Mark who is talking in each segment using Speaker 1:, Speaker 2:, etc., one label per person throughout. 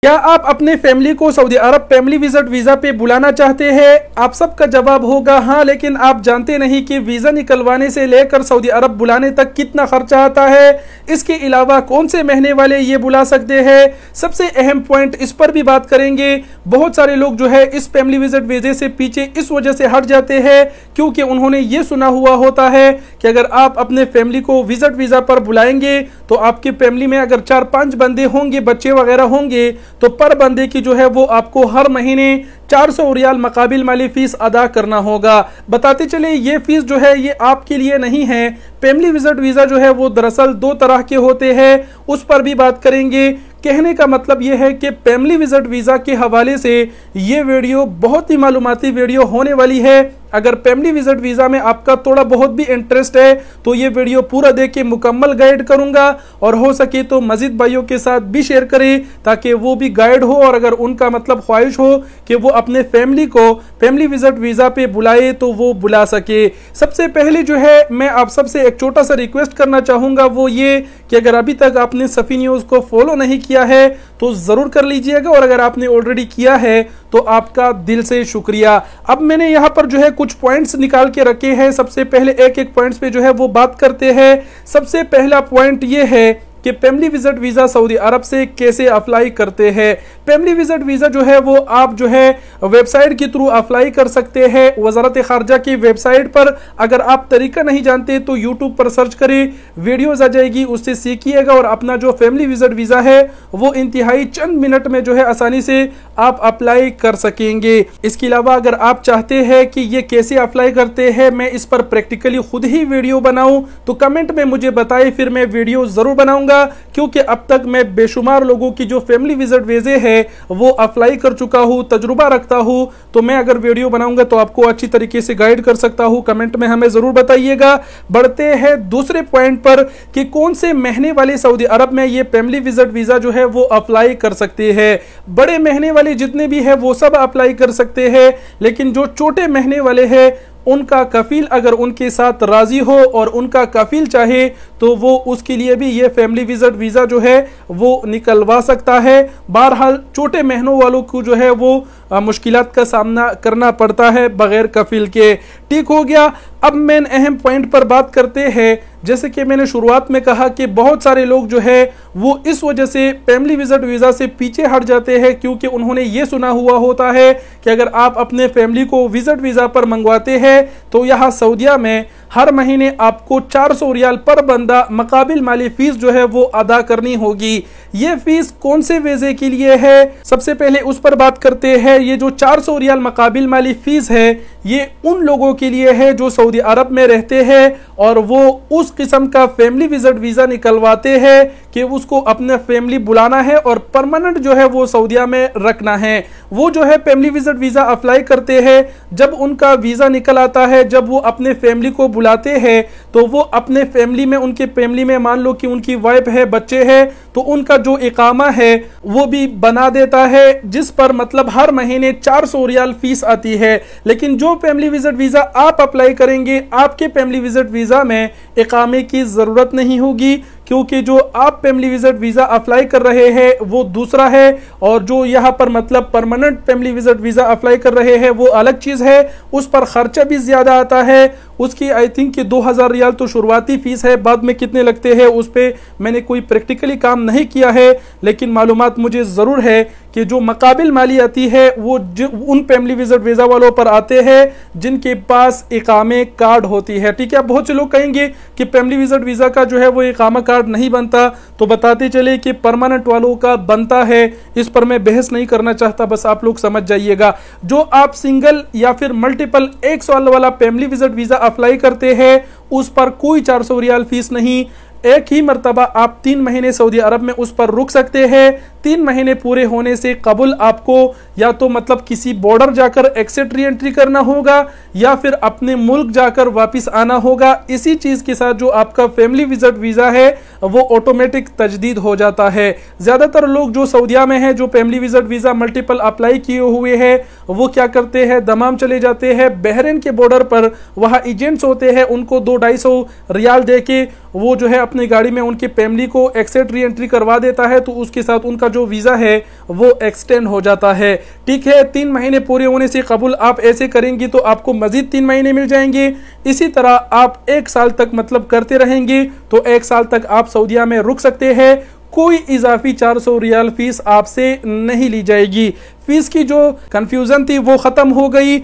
Speaker 1: क्या आप अपने फैमिली को सऊदी अरब फैमिली विजिट वीजा पे बुलाना चाहते हैं? आप सबका जवाब होगा हाँ, लेकिन आप जानते नहीं कि वीजा निकलवाने से लेकर सऊदी अरब बुलाने तक कितना खर्चा आता है। इसके अलावा कौन से महीने वाले ये बुला सकते हैं, सबसे अहम पॉइंट इस पर भी बात करेंगे। बहुत सारे लोग जो है इस फैमिली विजिट वीजे से पीछे इस वजह से हट जाते हैं क्योंकि उन्होंने ये सुना हुआ होता है कि अगर आप अपने फैमिली को विजिट वीजा पर बुलाएंगे तो आपकी फैमिली में अगर 4-5 बंदे होंगे, बच्चे वगैरह होंगे, तो पर बंदे की जो है वो आपको हर महीने 400 रियाल मकाबिल माली फीस अदा करना होगा। बताते चले ये फीस जो है ये आपके लिए नहीं है। फैमिली विजिट वीजा जो है वो दरअसल 2 तरह के होते हैं, उस पर भी बात करेंगे। कहने का मतलब यह है कि फैमिली विजिट वीजा के हवाले से ये वीडियो बहुत ही मालूमाती वीडियो होने वाली है। अगर फैमिली विजिट वीजा में आपका थोड़ा बहुत भी इंटरेस्ट है तो ये वीडियो पूरा देख के मुकम्मल गाइड करूंगा और हो सके तो मजीद भाइयों के साथ भी शेयर करें ताकि वो भी गाइड हो और अगर उनका मतलब ख्वाहिश हो कि वो अपने फैमिली को फैमिली विजिट वीजा पे बुलाए तो वो बुला सके। सबसे पहले जो है मैं आप सबसे एक छोटा सा रिक्वेस्ट करना चाहूंगा, वो ये कि अगर अभी तक आपने सफी न्यूज को फॉलो नहीं किया है तो जरूर कर लीजिएगा और अगर आपने ऑलरेडी किया है तो आपका दिल से शुक्रिया। अब मैंने यहाँ पर जो है कुछ पॉइंट्स निकाल के रखे हैं। सबसे पहले एक एक पॉइंट्स पे जो है वो बात करते हैं। सबसे पहला पॉइंट ये है कि फैमिली विजिट वीजा सऊदी अरब से कैसे अप्लाई करते हैं। फैमिली विजिट वीजा जो है वो आप जो है वेबसाइट के थ्रू अप्लाई कर सकते हैं, वजारत खारजा की वेबसाइट पर। अगर आप तरीका नहीं जानते तो यूट्यूब पर सर्च करें, वीडियोज आ जाएगी, उससे सीखिएगा और अपना जो फैमिली विजिट वीजा है वो इंतहाई चंद मिनट में जो है आसानी से आप अप्लाई कर सकेंगे। इसके अलावा अगर आप चाहते हैं कि ये कैसे अप्लाई करते हैं मैं इस पर प्रैक्टिकली खुद ही वीडियो बनाऊं तो कमेंट में मुझे बताएं, फिर मैं वीडियो जरूर बनाऊंगा क्योंकि अब तक मैं बेशुमार लोगों की जो फैमिली विजिट वीजे है वो अप्लाई कर चुका हूं, तजुर्बा रखता हूं, तो मैं अगर वीडियो बनाऊंगा तो आपको अच्छी तरीके से गाइड कर सकता हूं। कमेंट में हमें जरूर बताइएगा। बढ़ते हैं दूसरे पॉइंट पर कि कौन से महीने वाले सऊदी अरब में ये फैमिली विजिट वीजा जो है वो अप्लाई कर सकते हैं। बड़े महीने वाले जितने भी है वो सब अप्लाई कर सकते हैं, लेकिन जो छोटे महीने वाले हैं उनका कफील अगर उनके साथ राजी हो और उनका कफील चाहे तो वो उसके लिए भी ये फैमिली विजिट वीजा जो है वो निकलवा सकता है। बहरहाल छोटे महीनों वालों को जो है वो मुश्किलात का सामना करना पड़ता है बगैर कफील के। ठीक हो गया। अब मेन अहम पॉइंट पर बात करते हैं। जैसे कि मैंने शुरुआत में कहा कि बहुत सारे लोग जो है वो इस वजह से फैमिली विजिट वीजा से पीछे हट जाते हैं क्योंकि उन्होंने ये सुना हुआ होता है कि अगर आप अपने फैमिली को विजिट वीजा पर मंगवाते हैं तो यहाँ सऊदीया में हर महीने आपको 400 रियाल पर बंदा मकाबिल माली फीस जो है वो अदा करनी होगी। ये फीस कौन से वीजे के लिए है, सबसे पहले उस पर बात करते हैं। ये जो 400 रियाल मकाबिल माली फीस है ये उन लोगों के लिए है जो सऊदी अरब में रहते हैं और वो उस किस्म का फैमिली विजिट वीजा निकलवाते हैं कि उसको अपने फैमिली बुलाना है और परमानेंट जो है वो सऊदीया में रखना है। वो जो है फैमिली विजिट वीजा अप्लाई करते हैं, जब उनका वीजा निकल आता है, जब वो अपने फैमिली को बुलाते हैं तो वो अपने फैमिली में, उनके फैमिली में मान लो कि उनकी वाइफ है, बच्चे हैं, तो उनका जो इकामा है वो भी बना देता है जिस पर मतलब हर महीने 400 रियाल फीस आती है। लेकिन जो फैमिली विजिट वीजा आप अप्लाई करेंगे आपके फैमिली विजिट वीजा में इकामे की जरूरत नहीं होगी क्योंकि जो आप फैमिली विजिट वीजा अप्लाई कर रहे हैं वो दूसरा है और जो यहाँ पर मतलब permanent family visit visa apply कर रहे हैं वो अलग चीज है। उस पर खर्चा भी ज्यादा आता है, उसकी आई थिंक कि 2000 रियाल तो शुरुआती फीस है, बाद में कितने लगते हैं उस पर मैंने कोई प्रैक्टिकली काम नहीं किया है, लेकिन मालूमात मुझे जरूर है कि जो मकाबिल माली आती है वो उन फैमिली विजिट वीजा वालों पर आते हैं जिनके पास इकामे कार्ड होती है। ठीक है। बहुत से लोग कहेंगे कि फैमिली विजिट वीजा का जो है वो इकामा कार्ड नहीं बनता, तो बताते चले कि परमानेंट वालों का बनता है। इस पर मैं बहस नहीं करना चाहता, बस आप लोग समझ जाइएगा। जो आप सिंगल या फिर मल्टीपल 1 साल वाला फैमिली विजिट वीजा अप्लाई करते हैं उस पर कोई 400 रियाल फीस नहीं। एक ही मर्तबा आप 3 महीने सऊदी अरब में उस पर रुक सकते हैं। 3 महीने पूरे होने से कबल आपको या तो मतलब किसी बॉर्डर जाकर एक्सिट री एंट्री करना होगा या फिर अपने मुल्क जाकर वापस आना होगा। इसी चीज के साथ जो आपका फैमिली विजिट वीजा है वो ऑटोमेटिक तजदीद हो जाता है। ज्यादातर लोग जो सऊदीया में है जो family visit visa multiple apply किए हुए हैं वो क्या करते हैं, दमाम चले जाते हैं बहरीन के बॉर्डर पर, वहां एजेंट्स होते हैं, उनको 200-250 रियाल दे के वो जो है अपनी गाड़ी में उनकी फैमिली को एक्सिट री एंट्री करवा देता है, तो उसके साथ उनका जो वीज़ा है वो एक्सटेंड हो जाता है। ठीक है, 3 महीने पूरे होने से कबूल आप ऐसे करेंगी तो आपको मजीद 3 महीने मिल जाएंगे। इसी तरह आप 1 साल तक मतलब करते रहेंगे तो 1 साल तक आप सऊदीया में रुक सकते हैं। कोई इजाफी 400 रियाल फीस आपसे नहीं ली जाएगी। फीस की जो कंफ्यूजन थी वो ख़त्म हो गई।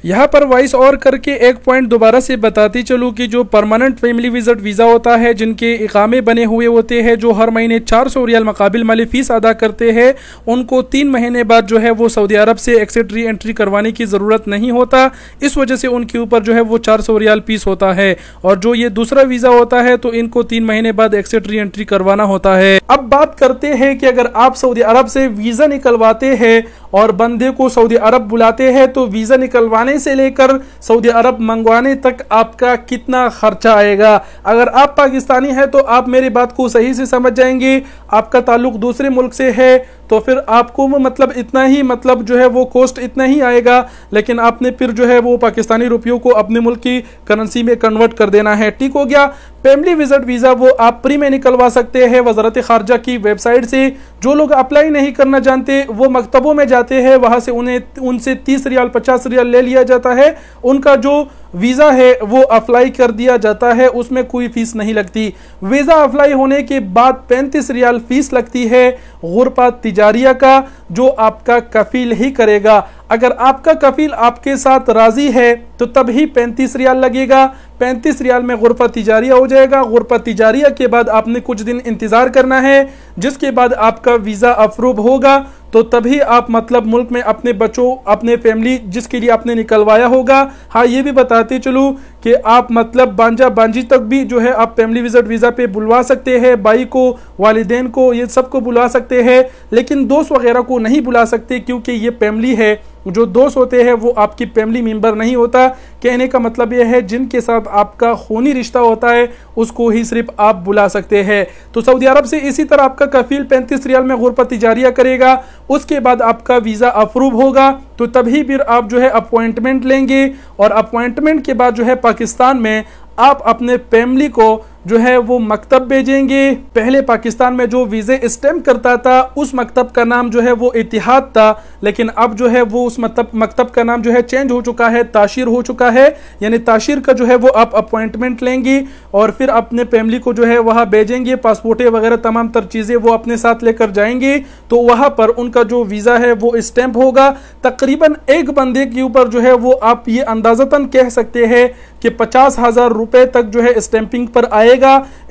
Speaker 1: यहाँ पर वॉइस और करके एक पॉइंट दोबारा से बताती चलूँ कि जो परमानेंट फैमिली विजिट वीज़ा होता है, जिनके इकामे बने हुए होते हैं, जो हर महीने 400 रियाल मुकाबिल माली फ़ीस अदा करते हैं, उनको 3 महीने बाद जो है वो सऊदी अरब से एक्सेट री एंट्री करवाने की ज़रूरत नहीं होता। इस वजह से उनके ऊपर जो है वो 400 रियाल फीस होता है। और जो ये दूसरा वीज़ा होता है तो इनको 3 महीने बाद एक्सेट री एंट्री करवाना होता है। अब बात करते हैं कि अगर आप सऊदी अरब से वीज़ा निकलवाते हैं और बंदे को सऊदी अरब बुलाते हैं तो वीज़ा निकलवाने से लेकर सऊदी अरब मंगवाने तक आपका कितना खर्चा आएगा। अगर आप पाकिस्तानी हैं तो आप मेरी बात को सही से समझ जाएंगे। आपका ताल्लुक दूसरे मुल्क से है तो फिर आपको मतलब इतना ही मतलब जो है वो कॉस्ट इतना ही आएगा, लेकिन आपने फिर जो है वो पाकिस्तानी रुपयों को अपने मुल्क की करेंसी में कन्वर्ट कर देना है। ठीक हो गया। फैमिली विजिट वीज़ा वो आप प्री में निकलवा सकते हैं वज़ारत ख़ारजा की वेबसाइट से। जो लोग अप्लाई नहीं करना जानते वो मकतबों में जाते हैं, वहाँ से उनसे 30 रियाल 50 रियाल ले लिया जाता है। उनका जो वीज़ा है वो अप्लाई कर दिया जाता है, उसमें कोई फीस नहीं लगती। वीज़ा अप्लाई होने के बाद 35 रियाल फीस लगती है गुरफा तिजारिया का, जो आपका कफील ही करेगा। अगर आपका कफील आपके साथ राजी है तो तब ही 35 रियाल लगेगा। 35 रियाल में गुरफा तिजारिया हो जाएगा। गुरफा तिजारिया के बाद आपने कुछ दिन इंतज़ार करना है, जिसके बाद आपका वीज़ा अप्रूव होगा तो तभी आप मतलब मुल्क में अपने बच्चों, अपने फैमिली जिसके लिए आपने निकलवाया होगा। हाँ, ये भी बताते चलूँ कि आप मतलब बांजा बांजी तक भी जो है आप फैमिली विजिट वीज़ा पे बुलवा सकते हैं। भाई को, वालिदैन को, ये सबको बुला सकते हैं, लेकिन दोस्त वगैरह को नहीं बुला सकते क्योंकि ये फैमिली है। जो दोस्त होते हैं वो आपकी फैमिली मेंबर नहीं होता। कहने का मतलब यह है जिनके साथ आपका खूनी रिश्ता होता है उसको ही सिर्फ आप बुला सकते हैं। तो सऊदी अरब से इसी तरह आपका कफील 35 रियाल में गुरफा तिजारिया करेगा। उसके बाद आपका वीज़ा अप्रूव होगा तो तभी फिर आप जो है अपॉइंटमेंट लेंगे और अपॉइंटमेंट के बाद जो है पाकिस्तान में आप अपने फैमिली को जो है वो मकतब भेजेंगे। पहले पाकिस्तान में जो वीज़े स्टैम्प करता था उस मकतब का नाम जो है वो इतिहाद था, लेकिन अब जो है वो उस मकतब का नाम जो है चेंज हो चुका है, ताशीर हो चुका है। यानी ताशीर का जो है वो आप अपॉइंटमेंट लेंगे और फिर अपने फैमिली को जो है वहाँ भेजेंगे। पासपोर्टें वगैरह तमाम तर चीज़ें वो अपने साथ लेकर जाएंगे तो वहाँ पर उनका जो वीज़ा है वो स्टैम्प होगा। तकरीबन एक बंदे के ऊपर जो है वो आप ये अंदाज़तन कह सकते हैं कि 50,000 रुपये तक जो है स्टैंपिंग पर आएगा।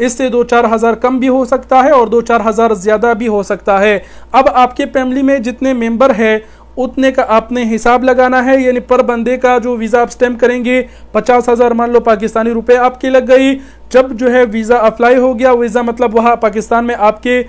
Speaker 1: इससे 2-4 हज़ार कम भी हो सकता है और 2-4 हज़ार ज़्यादा भी हो सकता है। अब आपके फैमिली में जितने मेंबर हैं उतने का आपने हिसाब लगाना है। यानी पर बंदे का जो वीज़ा आप स्टैम्प करेंगे 50,000 मान लो पाकिस्तानी रुपए आपकी लग गई। जब जो है वीज़ा अप्लाई हो गया, वीज़ा मतलब वहाँ पाकिस्तान में आपके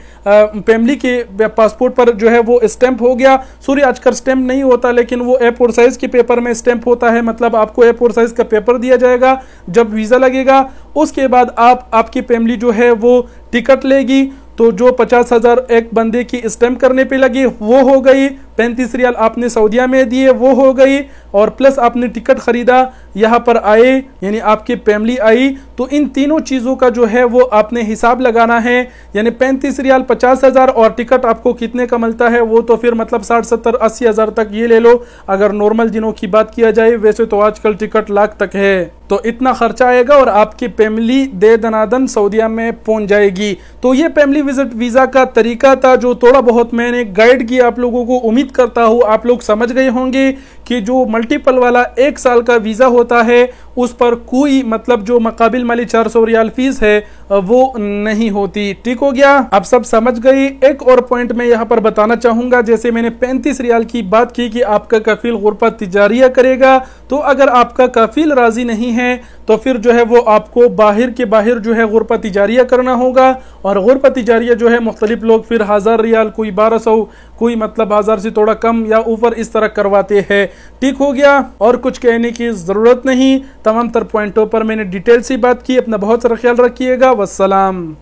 Speaker 1: फैमिली के पासपोर्ट पर जो है वो स्टैंप हो गया। सॉरी, आजकल स्टैंप नहीं होता लेकिन वो A4 साइज़ के पेपर में स्टैंप होता है। मतलब आपको A4 साइज़ का पेपर दिया जाएगा जब वीज़ा लगेगा। उसके बाद आपकी फैमिली जो है वो टिकट लेगी। तो जो 50,000 एक बंदे की स्टैम्प करने पे लगी वो हो गई, 35 रियाल आपने सऊदीया में दिए वो हो गई, और प्लस आपने टिकट खरीदा, यहाँ पर आए यानी आपकी फैमिली आई। तो इन तीनों चीज़ों का जो है वो आपने हिसाब लगाना है। यानी 35 रियाल 50,000 और टिकट आपको कितने का मिलता है वो तो फिर मतलब 60-70-80 हज़ार तक ये ले लो। अगर नॉर्मल दिनों की बात किया जाए, वैसे तो आजकल टिकट लाख तक है। तो इतना खर्चा आएगा और आपकी फैमिली दे दनादन सऊदीया में पहुंच जाएगी। तो ये फैमिली विजिट वीज़ा का तरीका था जो थोड़ा बहुत मैंने गाइड किया आप लोगों को। उम्मीद करता हूँ आप लोग समझ गए होंगे कि जो मल्टीपल वाला 1 साल का वीज़ा होता है उस पर कोई मतलब जो मुकाबिल माली 400 रियाल फीस है वो नहीं होती। ठीक हो गया, आप सब समझ गई। एक और पॉइंट मैं यहाँ पर बताना चाहूँगा, जैसे मैंने 35 रियाल की बात की कि आपका कफील गुरफा तिजारिया करेगा, तो अगर आपका कफील राजी नहीं है तो फिर जो है वो आपको बाहर के बाहर जो है गुरफा तिजारिया करना होगा। और गुरफा तिजारिया जो है मुख्तलिफ लोग फिर 1000 रियाल, कोई 1200, कोई मतलब 1000 से थोड़ा कम या ऊपर इस तरह करवाते हैं। ठीक हो गया, और कुछ कहने की ज़रूरत नहीं। तमाम तर पॉइंटों पर मैंने डिटेल से बात की। अपना बहुत सारा ख्याल रखिएगा। वस्सलाम।